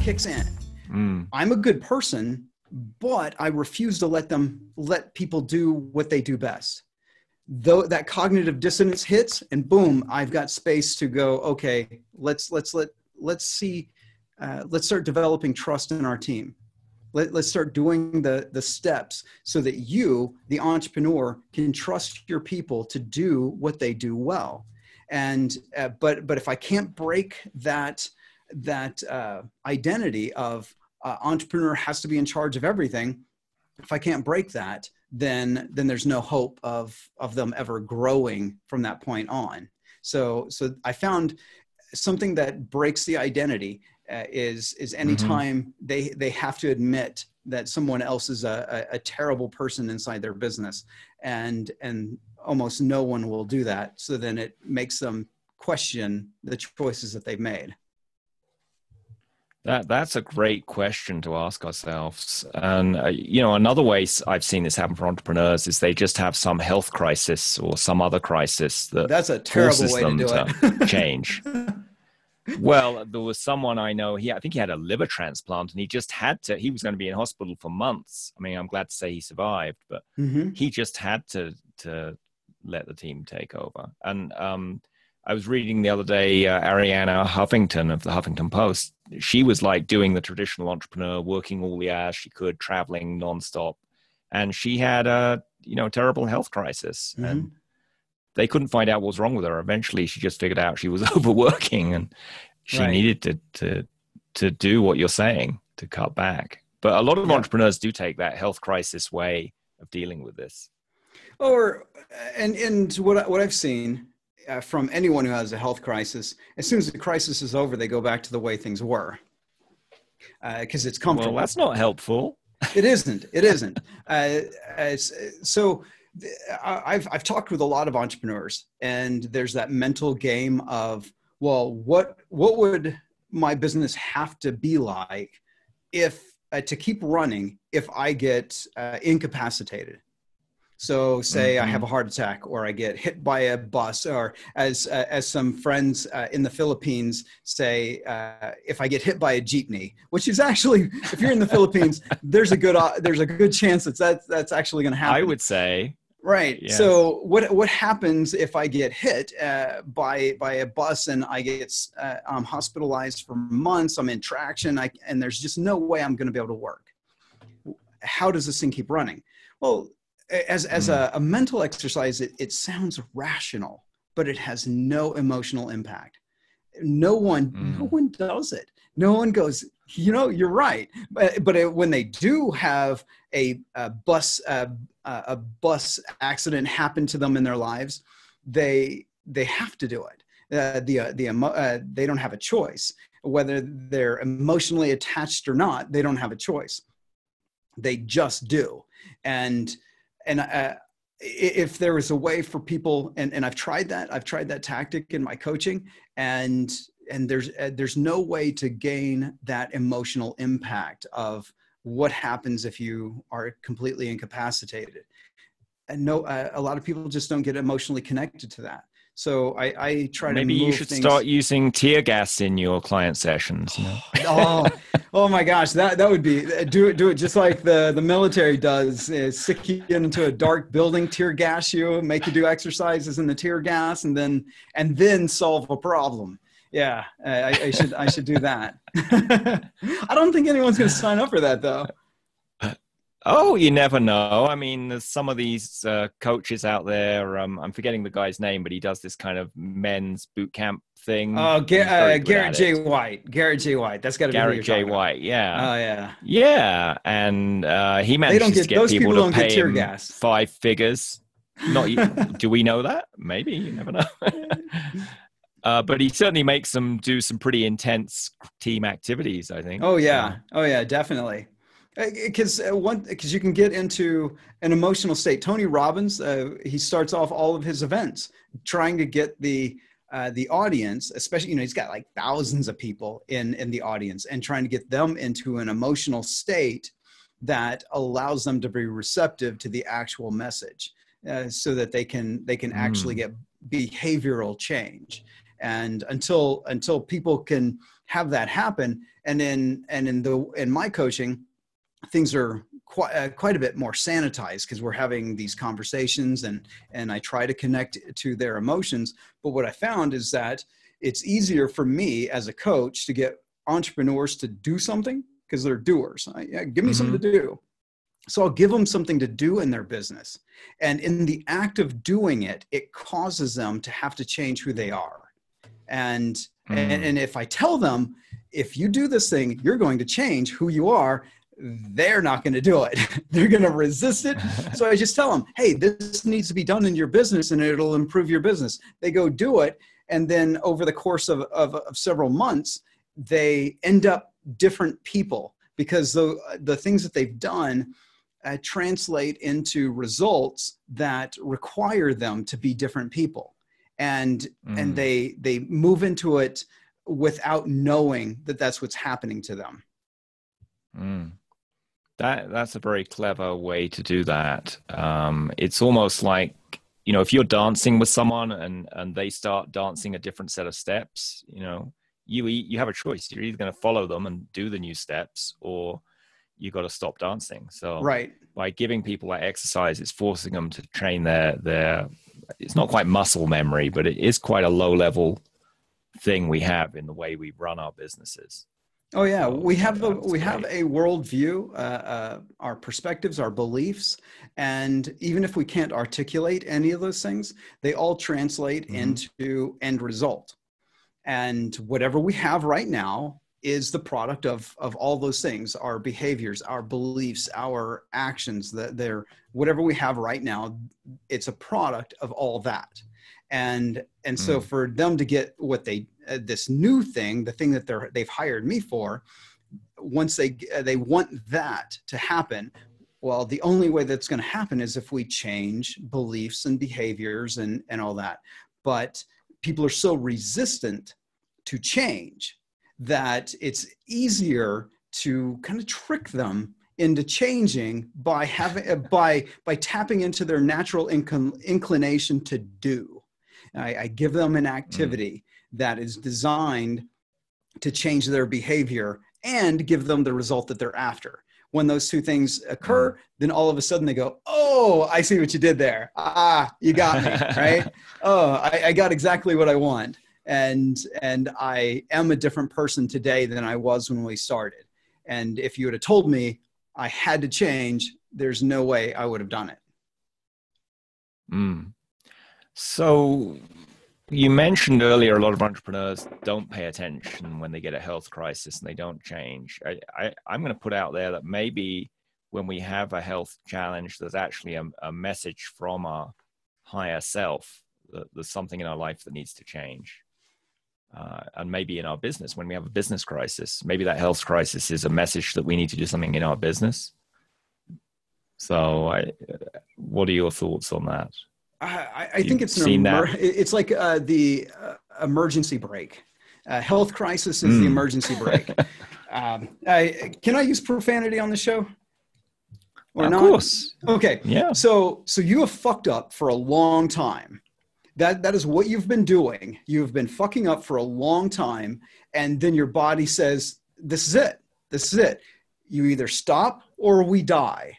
kicks in. I'm a good person, but I refuse to let people do what they do best. Though that cognitive dissonance hits, and boom, I've got space to go, okay, let's start developing trust in our team. Let's start doing the steps so that you, the entrepreneur, can trust your people to do what they do well. And but if I can't break that identity of entrepreneur has to be in charge of everything, if I can't break that, then there's no hope of them ever growing from that point on. So I found something that breaks the identity is anytime they have to admit that someone else is a terrible person inside their business, and almost no one will do that. So then it makes them question the choices that they've made. That's a great question to ask ourselves. And, another way I've seen this happen for entrepreneurs is they just have some health crisis or some other crisis that's a terrible way to do it. Change. Well, there was someone I know, I think he had a liver transplant, and he was going to be in hospital for months. I mean, I'm glad to say he survived, but he just had to let the team take over. And I was reading the other day, Arianna Huffington of the Huffington Post. She was like doing the traditional entrepreneur, working all the hours she could, traveling nonstop. And she had a, terrible health crisis. And they couldn't find out what was wrong with her. Eventually, she just figured out she was overworking, and she needed to do what you're saying, to cut back. But a lot of entrepreneurs do take that health crisis way of dealing with this. And what I've seen from anyone who has a health crisis, as soon as the crisis is over, they go back to the way things were, because it's comfortable. Well, that's not helpful. It isn't. So I've talked with a lot of entrepreneurs, and there's that mental game of, well, what would my business have to be like if to keep running if I get incapacitated? So say I have a heart attack, or I get hit by a bus, or as some friends in the Philippines say, if I get hit by a jeepney, which is actually, if you're in the Philippines, there's a good chance that's actually going to happen. I would say. Right. Yes. So what happens if I get hit by a bus and I get hospitalized for months? I'm in traction, and there's just no way I'm going to be able to work. How does this thing keep running? Well, as a mental exercise, it sounds rational, but it has no emotional impact. No one does it. No one goes, you're right. But when they do have a bus accident happen to them in their lives, they have to do it. They don't have a choice. Whether they're emotionally attached or not, they don't have a choice. They just do. And if there was a way for people, and I've tried that tactic in my coaching, and there's no way to gain that emotional impact of what happens if you are completely incapacitated. And a lot of people just don't get emotionally connected to that. So I try to maybe you should start using tear gas in your client sessions. Oh my gosh, that would be do it just like the military does. Stick you into a dark building, tear gas you, make you do exercises in the tear gas, and then solve a problem. Yeah, I should do that. I don't think anyone's going to sign up for that though. Oh, you never know. I mean, there's some of these coaches out there. I'm forgetting the guy's name, but he does this kind of men's boot camp thing. Oh, Garrett J. White. Garrett J. White. That's got to be Garrett J. White. Yeah. Oh, yeah. Yeah, and he manages to get people to pay him gas. 5 figures. Do we know that? Maybe. You never know. But he certainly makes them do some pretty intense team activities, I think. Oh, yeah. Oh, yeah, definitely. Because you can get into an emotional state. Tony Robbins, he starts off all of his events trying to get the audience, especially, he's got like thousands of people in the audience, and trying to get them into an emotional state that allows them to be receptive to the actual message, so that they can actually get behavioral change. And until people can have that happen. And in my coaching, things are quite a bit more sanitized because we're having these conversations and I try to connect to their emotions. But what I found is that it's easier for me as a coach to get entrepreneurs to do something because they're doers. Give me something to do. So I'll give them something to do in their business. And in the act of doing it, it causes them to have to change who they are. And if I tell them, if you do this thing, you're going to change who you are, they're not going to do it. They're going to resist it. So I just tell them, hey, this needs to be done in your business and it'll improve your business. They go do it. And then over the course of several months, they end up different people because the things that they've done translate into results that require them to be different people. And they move into it without knowing that that's what's happening to them. That's a very clever way to do that. It's almost like, if you're dancing with someone and they start dancing a different set of steps, you have a choice. You're either going to follow them and do the new steps, or you got to stop dancing. So by giving people that exercise, it's forcing them to train their it's not quite muscle memory, but it is quite a low level thing we have in the way we run our businesses. Oh yeah, we have a worldview, our perspectives, our beliefs, and even if we can't articulate any of those things, they all translate into end result. And whatever we have right now is the product of all those things: our behaviors, our beliefs, our actions. Whatever we have right now, it's a product of all that. And so for them to get what this new thing, the thing that they've hired me for, once they want that to happen, well, the only way that's going to happen is if we change beliefs and behaviors and all that. But people are so resistant to change that it's easier to kind of trick them into changing by tapping into their natural inclination to do. I give them an activity that is designed to change their behavior and give them the result that they're after. When those two things occur, then all of a sudden they go, oh, I see what you did there. You got me, right? I got exactly what I want. And I am a different person today than I was when we started. And if you would have told me I had to change, there's no way I would have done it. So you mentioned earlier, a lot of entrepreneurs don't pay attention when they get a health crisis and they don't change. I'm going to put out there that maybe when we have a health challenge, there's actually a message from our higher self that there's something in our life that needs to change. And maybe in our business, when we have a business crisis, maybe that health crisis is a message that we need to do something in our business. So what are your thoughts on that? I think it's it's like the emergency brake. Health crisis is the emergency brake. Can I use profanity on the show? Or not? Of course. Okay. Yeah. So you have fucked up for a long time. That is what you've been doing. You've been fucking up for a long time, and then your body says, "This is it. This is it. You either stop or we die."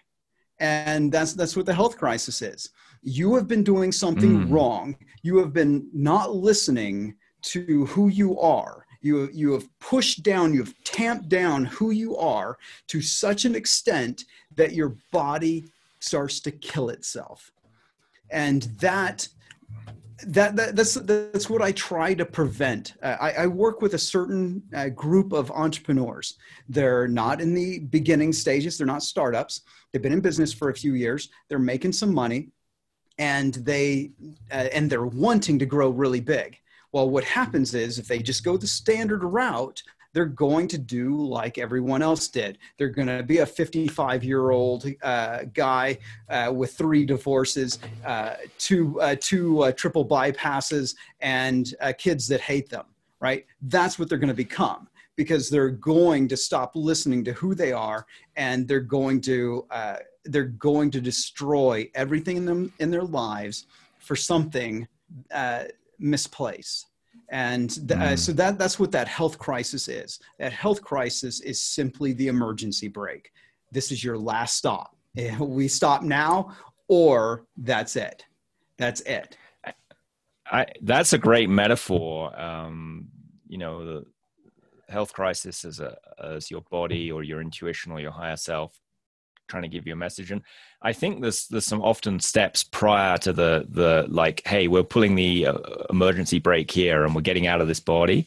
And that's what the health crisis is. You have been doing something wrong. You have been not listening to who you are. You have pushed down, you have tamped down who you are to such an extent that your body starts to kill itself. And that's what I try to prevent. I work with a certain group of entrepreneurs. They're not in the beginning stages. They're not startups. They've been in business for a few years. They're making some money. And they're wanting to grow really big. Well, what happens is if they just go the standard route, they're going to do like everyone else did. They're going to be a 55-year-old guy with 3 divorces, two triple bypasses, and kids that hate them, right? That's what they're going to become, because they're going to stop listening to who they are, and they're going to destroy everything in their lives for something misplaced. And so that's what that health crisis is. That health crisis is simply the emergency brake. This is your last stop. We stop now, or that's it. That's it. That's a great metaphor. The health crisis as your body or your intuition or your higher self trying to give you a message. And I think there's some often steps prior to the like, hey, we're pulling the emergency brake here and we're getting out of this body.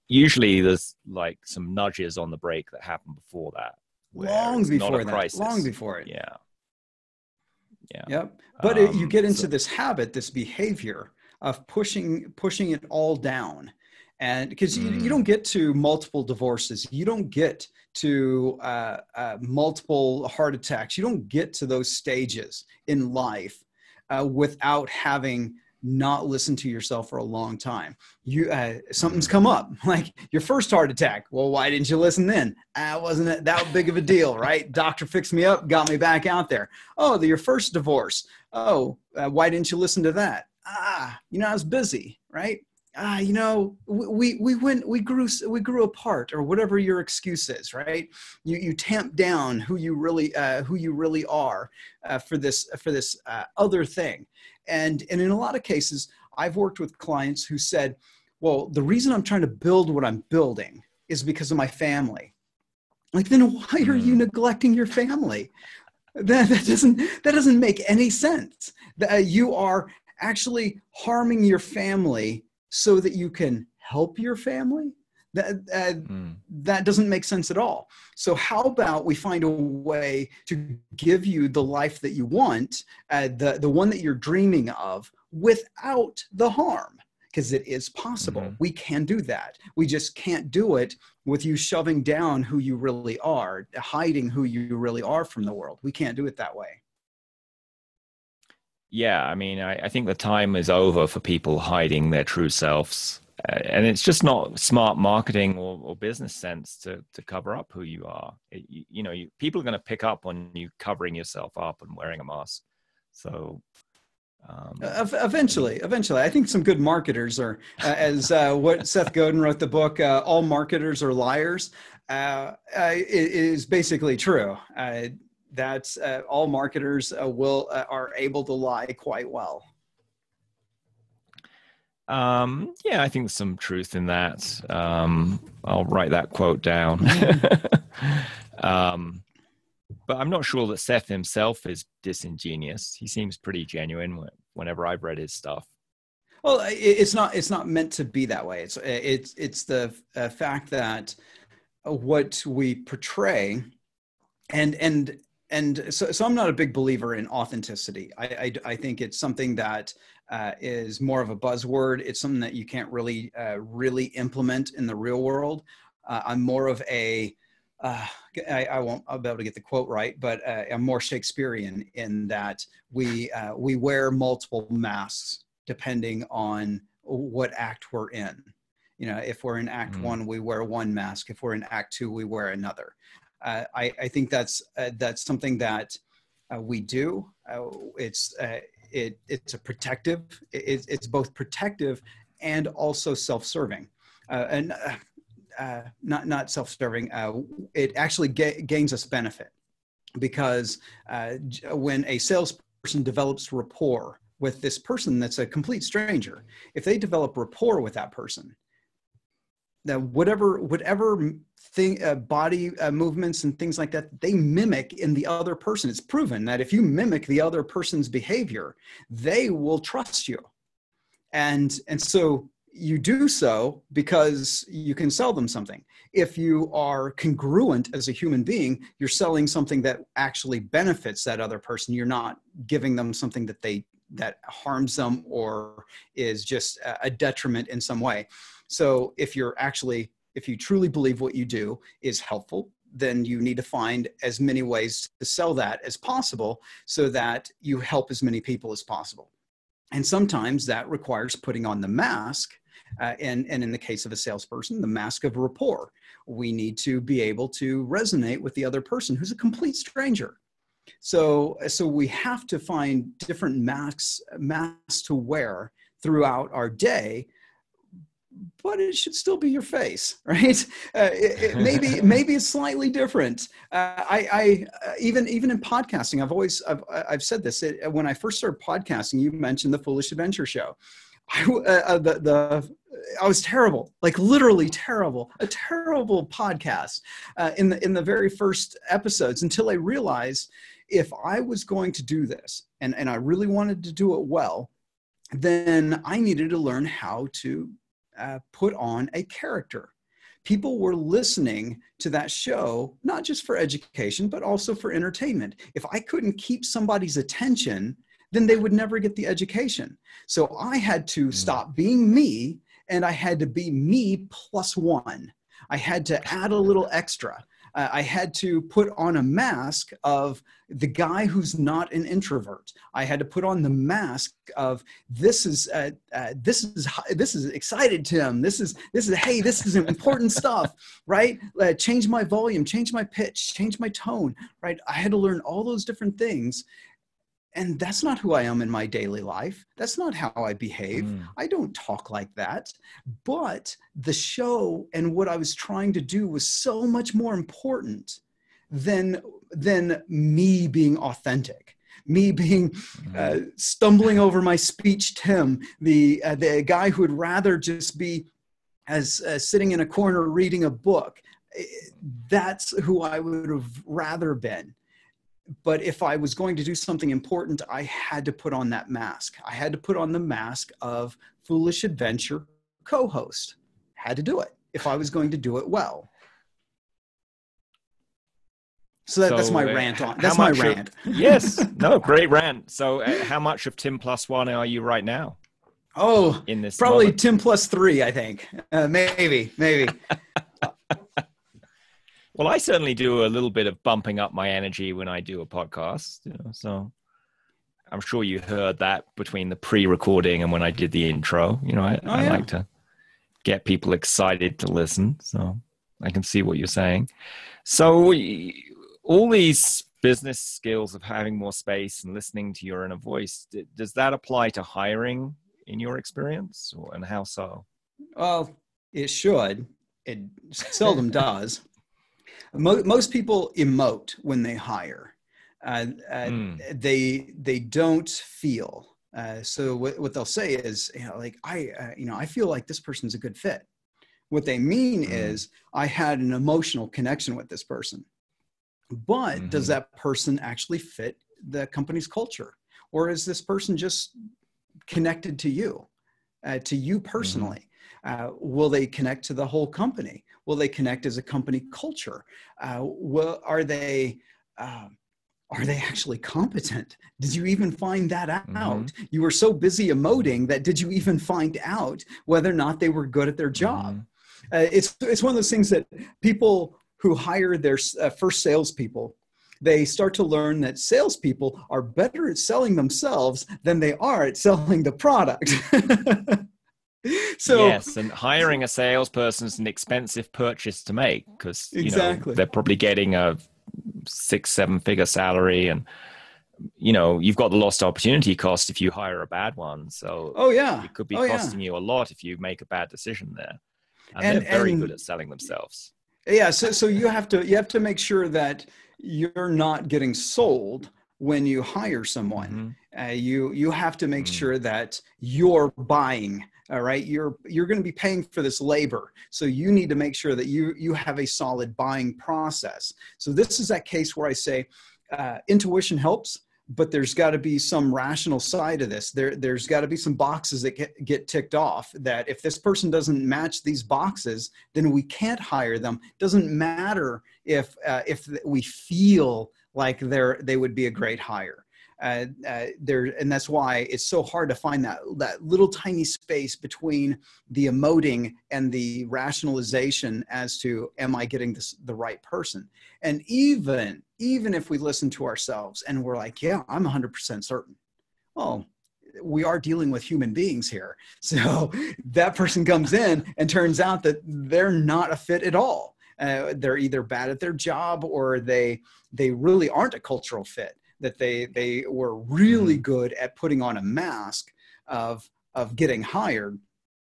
Usually there's like some nudges on the brake that happen before that. Long before it. Yeah. Yep. But you get into this habit, this behavior of pushing it all down. And because you don't get to multiple divorces, you don't get to multiple heart attacks, you don't get to those stages in life without having not listened to yourself for a long time. Something's come up, like your first heart attack. Well, why didn't you listen then? Wasn't that big of a deal, right? Doctor fixed me up, got me back out there. Oh, your first divorce. Oh, why didn't you listen to that? I was busy, right? We grew apart, or whatever your excuse is, right? You tamp down who you really are for this other thing. And in a lot of cases, I've worked with clients who said, well, the reason I'm trying to build what I'm building is because of my family. Like, then why are you neglecting your family? That doesn't make any sense. You are actually harming your family so that you can help your family. That doesn't make sense at all. So how about we find a way to give you the life that you want, the one that you're dreaming of, without the harm? Because it is possible. We can do that. We just can't do it with you shoving down who you really are, hiding who you really are from the world. We can't do it that way. Yeah, I mean, I think the time is over for people hiding their true selves. And it's just not smart marketing or business sense to cover up who you are. People are going to pick up on you covering yourself up and wearing a mask. So eventually, I think some good marketers are, as what Seth Godin wrote the book, All Marketers Are Liars, is basically true. That all marketers are able to lie quite well. Yeah, I think there's some truth in that. I'll write that quote down. But I'm not sure that Seth himself is disingenuous. He seems pretty genuine whenever I've read his stuff. Well, it's not meant to be that way. It's the fact that what we portray, and so I'm not a big believer in authenticity. I think it's something that is more of a buzzword. It's something that you can't really implement in the real world. I'm more of a I'll be able to get the quote right, but I'm more Shakespearean in that we wear multiple masks depending on what act we're in. If we're in Act 1, we wear one mask. If we're in Act 2, we wear another. I think that's something that we do. It's a protective. It's both protective and also self-serving, and not self-serving. It actually gains us benefit, because when a salesperson develops rapport with this person that's a complete stranger, if they develop rapport with that person, that whatever thing, body movements and things like that, they mimic in the other person. It's proven that if you mimic the other person's behavior, they will trust you. And so you do so because you can sell them something. If you are congruent as a human being, you're selling something that actually benefits that other person. You're not giving them something that harms them or is just a detriment in some way. So if you truly believe what you do is helpful, then you need to find as many ways to sell that as possible so that you help as many people as possible. And sometimes that requires putting on the mask. And in the case of a salesperson, the mask of rapport. We need to be able to resonate with the other person who's a complete stranger. So we have to find different masks to wear throughout our day, but it should still be your face, right? Maybe it's slightly different. Even in podcasting, I've said this. When I first started podcasting, you mentioned the Foolish Adventure Show. I was terrible, like literally terrible, a terrible podcast in the very first episodes, until I realized if I was going to do this and I really wanted to do it well, then I needed to learn how to put on a character. People were listening to that show, not just for education, but also for entertainment. If I couldn't keep somebody's attention, then they would never get the education. So I had to stop being me, and I had to be me plus one. I had to add a little extra. I had to put on a mask of the guy who's not an introvert. I had to put on the mask of this is excited Tim. This is hey, this is important stuff, right? Change my volume, change my pitch, change my tone, right? I had to learn all those different things. And that's not who I am in my daily life. That's not how I behave. I don't talk like that. But the show and what I was trying to do was so much more important than me being authentic, me being stumbling over my speech, Tim, the guy who would rather just be as sitting in a corner reading a book. That's who I would have rather been. But if I was going to do something important, I had to put on that mask. I had to put on the mask of Foolish Adventure co-host. Had to do it if I was going to do it well. So that's my rant on. That's my rant. Yes. No, great rant. So how much of Tim plus one are you right now? Oh, in this probably moment? Tim plus 3, I think. Maybe. Well, I certainly do a little bit of bumping up my energy when I do a podcast, so I'm sure you heard that between the pre-recording and when I did the intro. I like to get people excited to listen, so I can see what you're saying. So all these business skills of having more space and listening to your inner voice, does that apply to hiring in your experience, and how so? Well, it should. It seldom does. Most people emote when they hire. They don't feel. So what they'll say is, I feel like this person's a good fit. What they mean is, I had an emotional connection with this person. But does that person actually fit the company's culture? Or is this person just connected to you personally? Will they connect to the whole company? Will they connect as a company culture? Are they actually competent? Did you even find that out? You were so busy emoting that did you even find out whether or not they were good at their job? It's one of those things that people who hire their first salespeople, they start to learn that salespeople are better at selling themselves than they are at selling the product. So, yes, and hiring a salesperson is an expensive purchase to make because they're probably getting a 6-7 figure salary, and you've got the lost opportunity cost if you hire a bad one. So it could be costing you a lot if you make a bad decision there. And they're very good at selling themselves. Yeah, so you have to make sure that you're not getting sold when you hire someone. You have to make sure that you're buying. All right, you're going to be paying for this labor, so you need to make sure that you have a solid buying process. So this is that case where I say intuition helps, but there's got to be some rational side of this. There's got to be some boxes that get ticked off, that if this person doesn't match these boxes, then we can't hire them. Doesn't matter if we feel like they would be a great hire. And that's why it's so hard to find that little tiny space between the emoting and the rationalization as to, am I getting the right person? And even if we listen to ourselves and we're like, yeah, I'm 100% certain. Well, we are dealing with human beings here. So that person comes in and turns out that they're not a fit at all. They're either bad at their job, or they really aren't a cultural fit. That they were really good at putting on a mask of getting hired,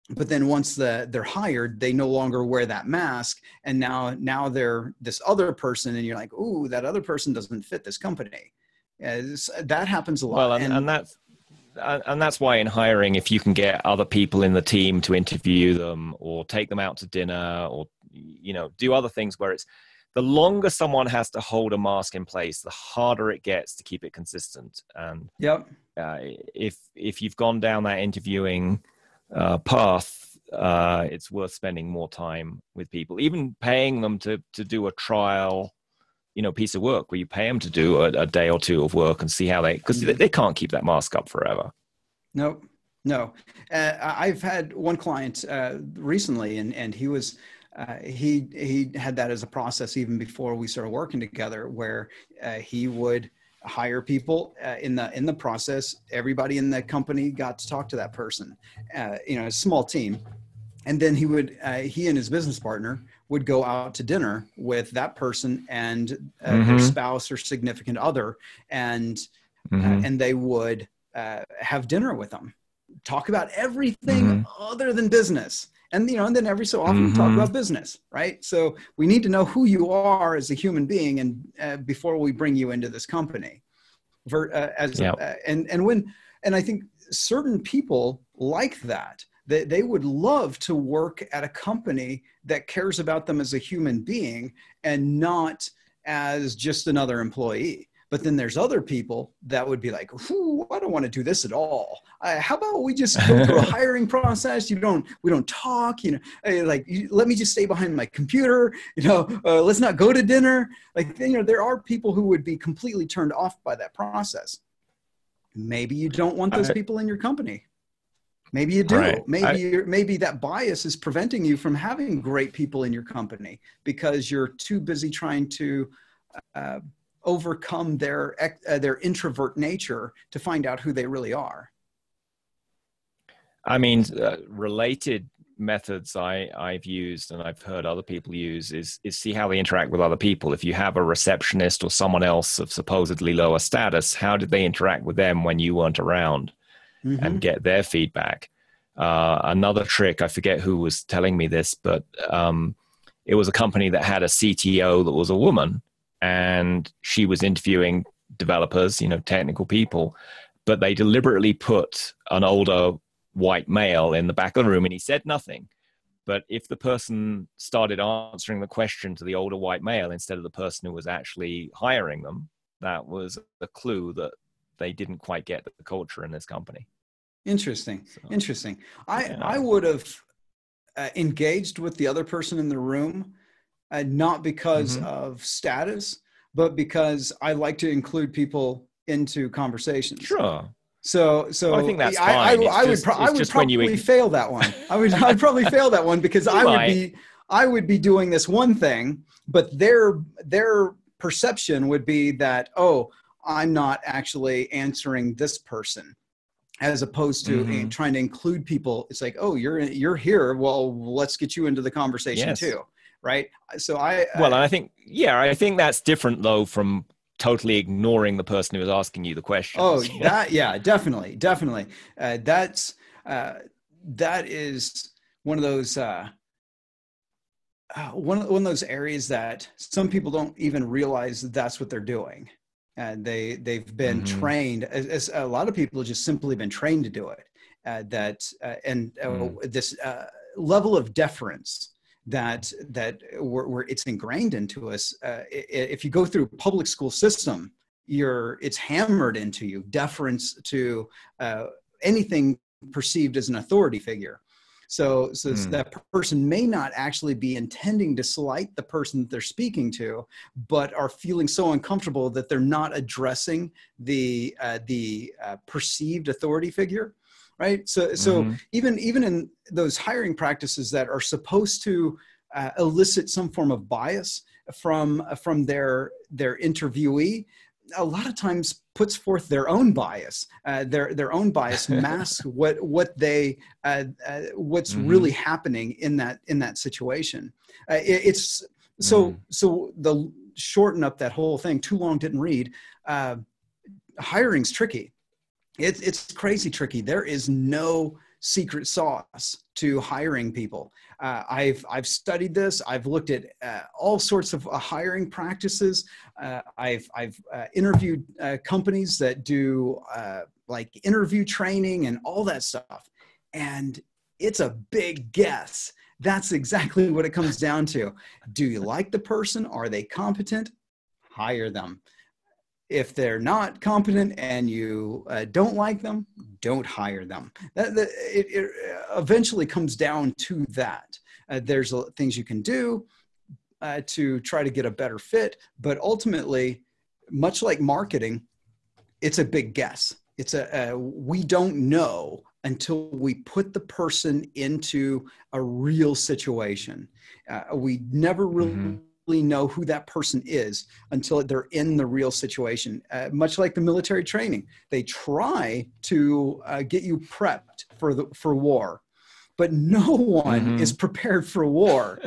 But then once they're hired, they no longer wear that mask, and now they're this other person, and you're like, ooh, that other person doesn't fit this company. That happens a lot. Well, and that's why in hiring, if you can get other people in the team to interview them or take them out to dinner or do other things where it's the longer someone has to hold a mask in place, the harder it gets to keep it consistent. And yep. If you've gone down that interviewing path, it's worth spending more time with people, even paying them to do a trial, piece of work where you pay them to do a day or two of work and see how because they can't keep that mask up forever. Nope. No. I've had one client recently, and he was, he had that as a process even before we started working together, where he would hire people in the process. Everybody in the company got to talk to that person, a small team. And then he and his business partner would go out to dinner with that person and their spouse or significant other. And they would have dinner with them, talk about everything other than business. And, and then every so often we talk about business, right? So we need to know who you are as a human being and before we bring you into this company. And I think certain people like that. They would love to work at a company that cares about them as a human being and not as just another employee. But then there's other people that would be like, I don't want to do this at all. How about we just go through a hiring process? We don't talk, let me just stay behind my computer, let's not go to dinner. There are people who would be completely turned off by that process. Maybe you don't want those people in your company. Maybe you do. Right. Maybe that bias is preventing you from having great people in your company because you're too busy trying to overcome their introvert nature to find out who they really are. I mean, related methods I've used and I've heard other people use is see how they interact with other people. If you have a receptionist or someone else of supposedly lower status, how did they interact with them when you weren't around? And get their feedback. Another trick, I forget who was telling me this, but it was a company that had a CTO that was a woman, and she was interviewing developers, technical people, but they deliberately put an older white male in the back of the room, and he said nothing. But if the person started answering the question to the older white male instead of the person who was actually hiring them, that was a clue that they didn't quite get the culture in this company. Interesting. I would have engaged with the other person in the room, not because of status, but because I like to include people into conversations. Sure. So well, I think that's fine. I would probably fail that one. I'd probably fail that one because I would be doing this one thing, but their perception would be that, I'm not actually answering this person, as opposed to trying to include people. It's like, you're here. Well, let's get you into the conversation too. Right. So I think that's different though from totally ignoring the person who was asking you the questions. Definitely. That is one of those, one of those areas that some people don't even realize that's what they're doing. And they've been trained, as a lot of people have just simply been trained to do it. This level of deference that where it's ingrained into us. If you go through public school system, it's hammered into you, deference to anything perceived as an authority figure. So that person may not actually be intending to slight the person that they're speaking to, but are feeling so uncomfortable that they're not addressing the perceived authority figure, right? So even in those hiring practices that are supposed to elicit some form of bias from their interviewee, a lot of times puts forth their own bias. Their own bias masks what's really happening in that situation. So the shorten up that whole thing. Too long didn't read. Hiring's tricky. It's crazy tricky. There is no secret sauce to hiring people. I've studied this. I've looked at all sorts of hiring practices. I've interviewed companies that do like interview training and all that stuff. And it's a big guess. That's exactly what it comes down to. Do you like the person? Are they competent? Hire them. If they're not competent and you don't like them, don't hire them. It eventually comes down to that. There's things you can do to try to get a better fit, but ultimately, much like marketing, it's a big guess. We don't know until we put the person into a real situation. We never really know who that person is until they're in the real situation. Much like the military training, they try to get you prepped for war, but no one is prepared for war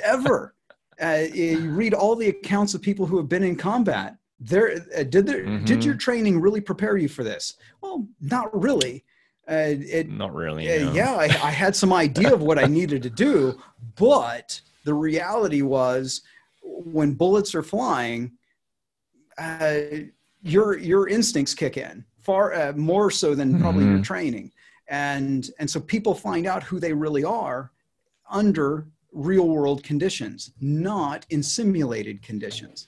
ever. You read all the accounts of people who have been in combat. Did your training really prepare you for this? Well, not really. Not really. No. Yeah, I had some idea of what I needed to do, but the reality was, when bullets are flying, your instincts kick in far more so than probably your training, and so people find out who they really are under real world conditions, not in simulated conditions.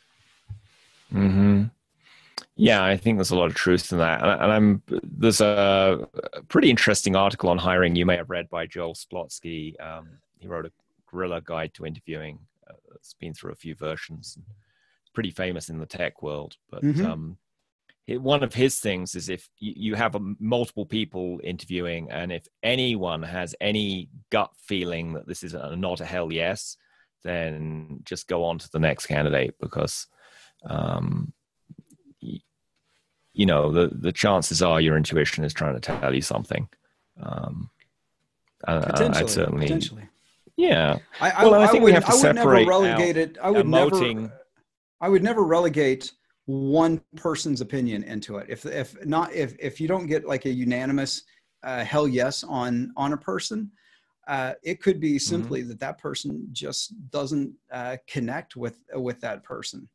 Yeah, I think there's a lot of truth in that, and there's a pretty interesting article on hiring you may have read by Joel Splotsky. He wrote a guerrilla guide to interviewing. It's been through a few versions, pretty famous in the tech world. But one of his things is, if you have multiple people interviewing, and if anyone has any gut feeling that this is not a hell yes, then just go on to the next candidate, because you know, the chances are your intuition is trying to tell you something. Potentially. Yeah. I think we have to separate out I would never relegate one person's opinion into it. If you don't get like a unanimous hell yes on a person, it could be simply that person just doesn't connect with that person,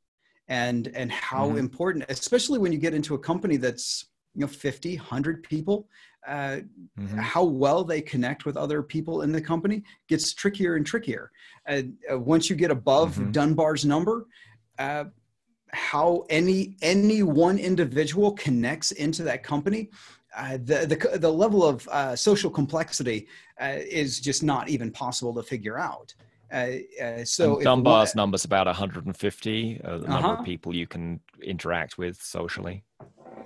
and how important, especially when you get into a company that's 50, 100 people, how well they connect with other people in the company gets trickier and trickier. Once you get above Dunbar's number, how any one individual connects into that company, the level of social complexity is just not even possible to figure out. So Dunbar's number's about 150, the number of people you can interact with socially.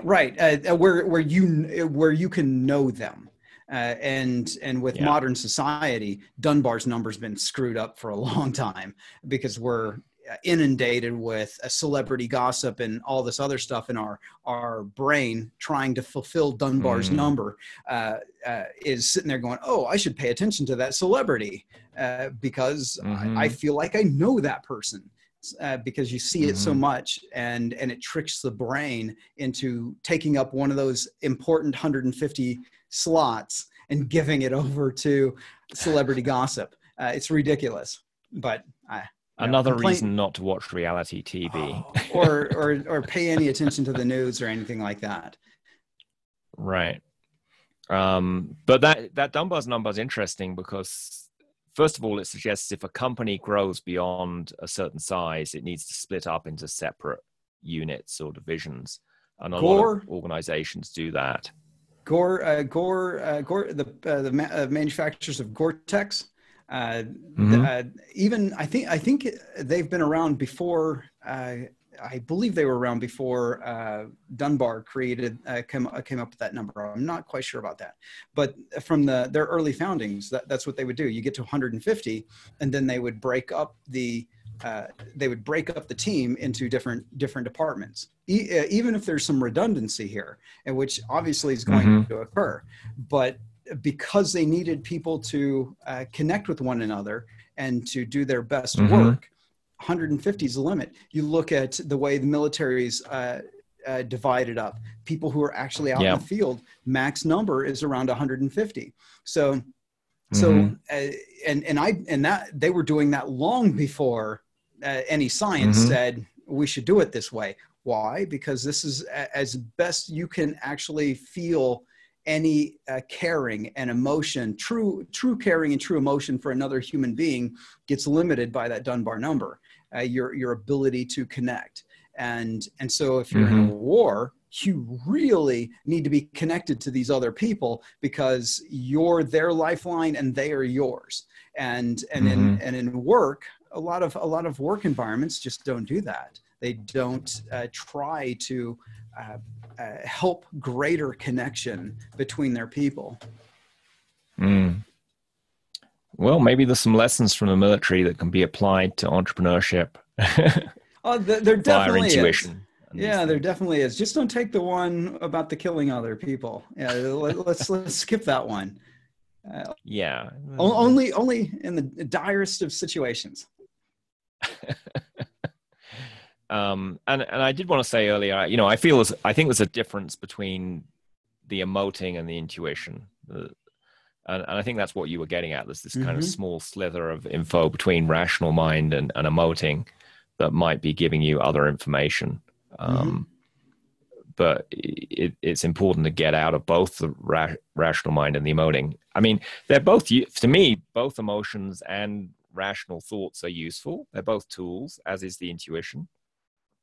Right, where you can know them, and with modern society, Dunbar's number's been screwed up for a long time, because we're inundated with celebrity gossip and all this other stuff in our brain. Trying to fulfill Dunbar's number is sitting there going, oh, I should pay attention to that celebrity because I feel like I know that person. Because you see it so much, and it tricks the brain into taking up one of those important 150 slots and giving it over to celebrity gossip. It's ridiculous, but another reason not to watch reality TV or pay any attention to the news or anything like that. Right. But that Dunbar's number is interesting because, first of all, it suggests if a company grows beyond a certain size, it needs to split up into separate units or divisions. And a lot of organizations do that. The manufacturers of Gore-Tex, even I think they've been around before. I believe they were around before Dunbar came up with that number. I'm not quite sure about that, but from their early foundings, that's what they would do. You get to 150, and then they would break up the team into different departments, even if there's some redundancy here, and which obviously is going to occur. But because they needed people to connect with one another and to do their best work, 150 is the limit. You look at the way the militaries divided up. People who are actually out in the field, max number is around 150. So that they were doing that long before any science said we should do it this way. Why? Because this is as best you can actually feel any caring and emotion, true caring and true emotion for another human being gets limited by that Dunbar number, your ability to connect. And so if you're in a war, you really need to be connected to these other people because you're their lifeline and they are yours. And in work, a lot of work environments just don't do that. They don't try to help greater connection between their people. Well, maybe there's some lessons from the military that can be applied to entrepreneurship. Oh, there definitely intuition. Is. Yeah, there definitely is. Just don't take the one about the killing other people. Yeah, let's skip that one. Yeah. Only in the direst of situations. And I did want to say earlier, I think there's a difference between the emoting and the intuition. And I think that's what you were getting at. There's this kind of small slither of info between rational mind and emoting that might be giving you other information. But it's important to get out of both the rational mind and the emoting. I mean, they're both, to me, both emotions and rational thoughts are useful. They're both tools, as is the intuition.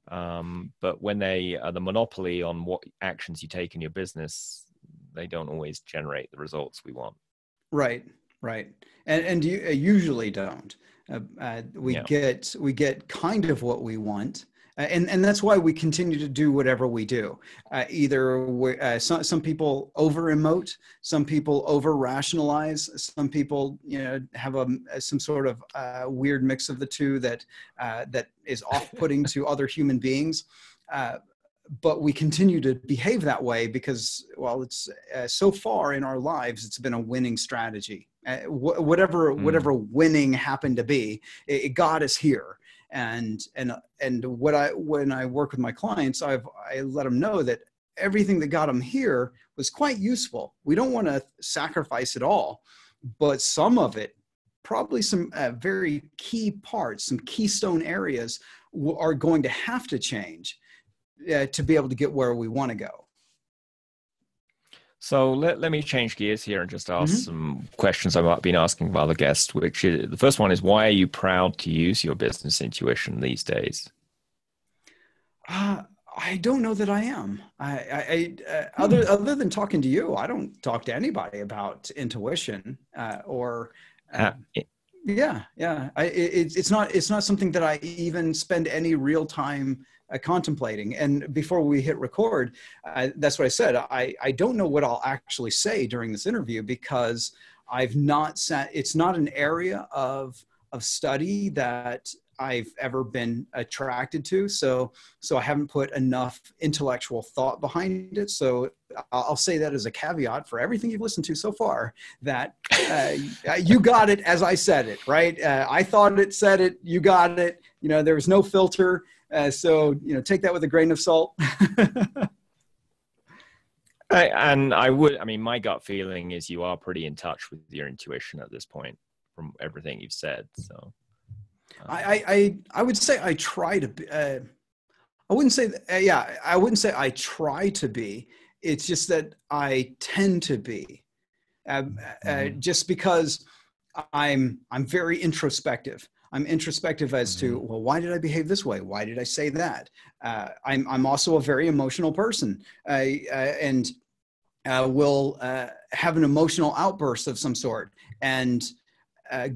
But when they are the monopoly on what actions you take in your business, they don't always generate the results we want. Right. And you usually don't. We get kind of what we want. And that's why we continue to do whatever we do. Some people over emote, some people over rationalize, some people have some sort of weird mix of the two that is off-putting to other human beings. But we continue to behave that way because, well, it's so far in our lives, it's been a winning strategy. Whatever winning happened to be, it got us here. And when I work with my clients, I let them know that everything that got them here was quite useful. We don't want to sacrifice it all, but some of it, probably some very key parts, some keystone areas are going to have to change to be able to get where we want to go. So let me change gears here and just ask some questions I've been asking of other guests, which is, the first one is, why are you proud to use your business intuition these days? I don't know that I am. Other than talking to you, I don't talk to anybody about intuition It's not something that I even spend any real time contemplating. And before we hit record, that's what I said. I don't know what I'll actually say during this interview because it's not an area of study that I've ever been attracted to. So I haven't put enough intellectual thought behind it. So I'll say that as a caveat for everything you've listened to so far, that you got it as I said it, right? I thought it said it, you got it. There was no filter. So take that with a grain of salt. My gut feeling is you are pretty in touch with your intuition at this point from everything you've said. So I would say I try to be, I wouldn't say I try to be. It's just that I tend to be, just because I'm very introspective. I'm introspective as to, well, why did I behave this way? Why did I say that? I'm also a very emotional person, and will have an emotional outburst of some sort, and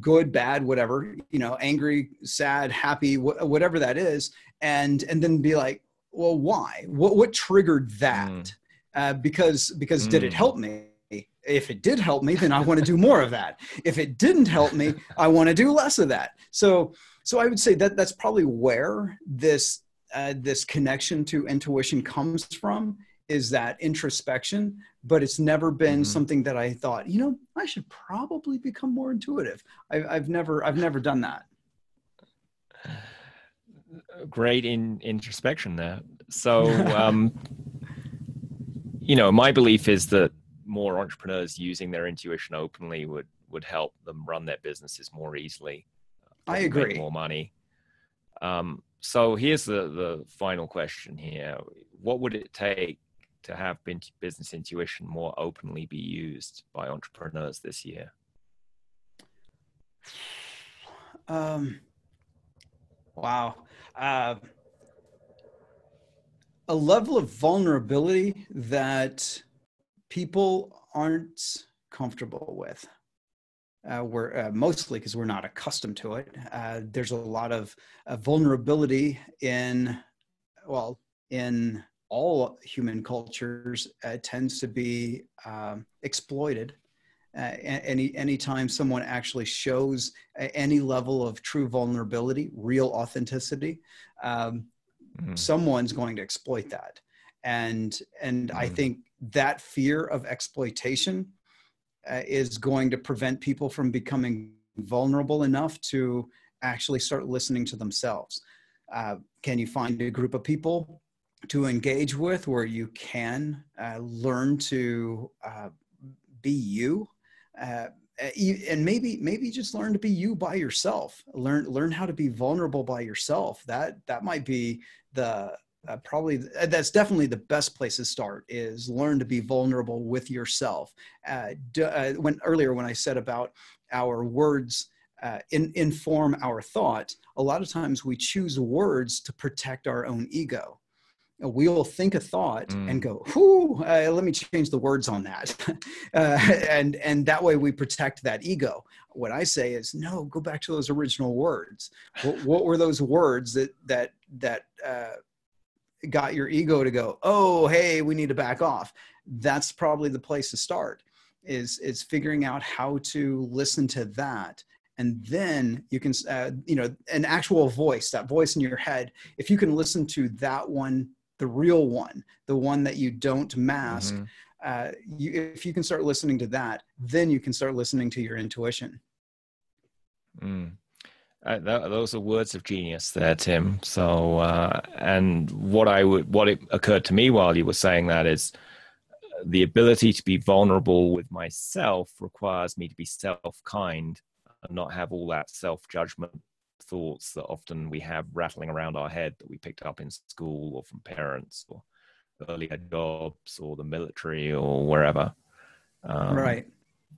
good, bad, whatever, angry, sad, happy, whatever that is, and then be like, well, why? What triggered that? Because did it help me? If it did help me, then I want to do more of that. If it didn't help me, I want to do less of that. So I would say that that's probably where this connection to intuition comes from, is that introspection, but it's never been something that I thought, I should probably become more intuitive. I've never done that. Great in introspection there. So, my belief is that more entrepreneurs using their intuition openly would help them run their businesses more easily. I agree. Make more money. So here's the final question here. What would it take to have business intuition more openly be used by entrepreneurs this year? Wow. A level of vulnerability that people aren't comfortable with. We're mostly because we're not accustomed to it. There's a lot of vulnerability in all human cultures. Tends to be exploited. Anytime someone actually shows any level of true vulnerability, real authenticity, someone's going to exploit that. And I think that fear of exploitation is going to prevent people from becoming vulnerable enough to actually start listening to themselves. Can you find a group of people to engage with where you can learn to be you? And maybe just learn to be you by yourself. Learn how to be vulnerable by yourself. That might be that's definitely the best place to start, is learn to be vulnerable with yourself. When I said about our words inform our thought, a lot of times we choose words to protect our own ego. We'll think a thought and go, let me change the words on that. And that way we protect that ego. What I say is, no, go back to those original words. What were those words that got your ego to go, oh, hey, we need to back off? That's probably the place to start, is figuring out how to listen to that. And then you can, an actual voice, that voice in your head, if you can listen to that one, the real one, the one that you don't mask, if you can start listening to that, then you can start listening to your intuition. Those are words of genius there, Tim. So, and what it occurred to me while you were saying that is the ability to be vulnerable with myself requires me to be self-kind and not have all that self-judgment thoughts that often we have rattling around our head that we picked up in school or from parents or earlier jobs or the military or wherever. Right.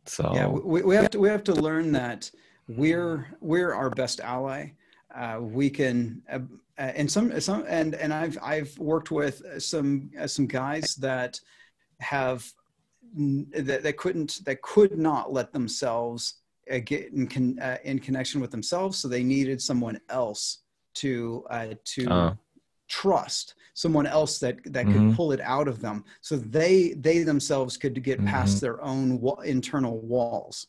So yeah, we have to learn that we're our best ally. We can, and I've worked with some guys that could not let themselves get in connection with themselves, so they needed someone else to trust, someone else that could pull it out of them, so they themselves could get past their own internal walls.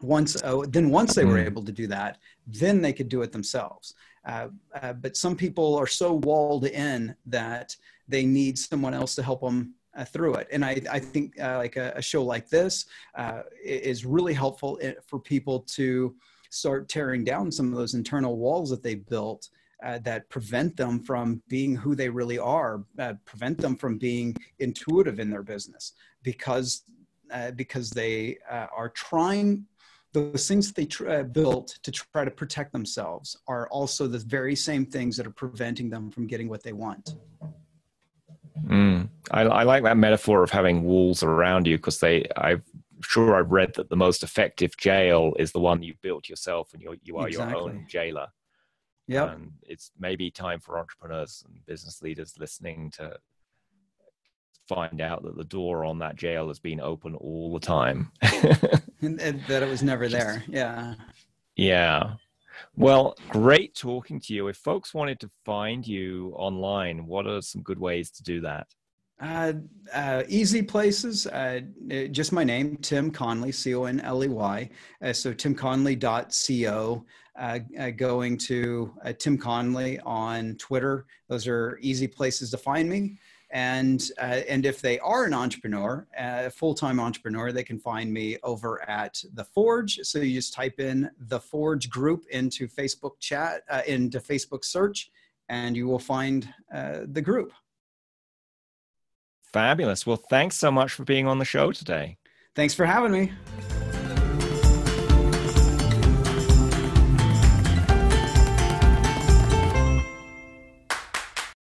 Once they were able to do that, then they could do it themselves. But some people are so walled in that they need someone else to help them through it. And I think like a show like this is really helpful for people to start tearing down some of those internal walls that they built that prevent them from being who they really are, prevent them from being intuitive in their business, because they are trying. Those things that they built to try to protect themselves are also the very same things that are preventing them from getting what they want. I like that metaphor of having walls around you, because I've read that the most effective jail is the one you built yourself, and you are your own jailer. Yeah. And it's maybe time for entrepreneurs and business leaders listening to find out that the door on that jail has been open all the time. and that it was never there. Yeah. Yeah. Well, great talking to you. If folks wanted to find you online, what are some good ways to do that? Easy places. Just my name, Tim Conley, Conley. So timconley.co. Going to Tim Conley on Twitter. Those are easy places to find me. And if they are an entrepreneur, a full-time entrepreneur, they can find me over at The Forge. So you just type in The Forge Group into Facebook chat, into Facebook search, and you will find the group. Fabulous. Well, thanks so much for being on the show today. Thanks for having me.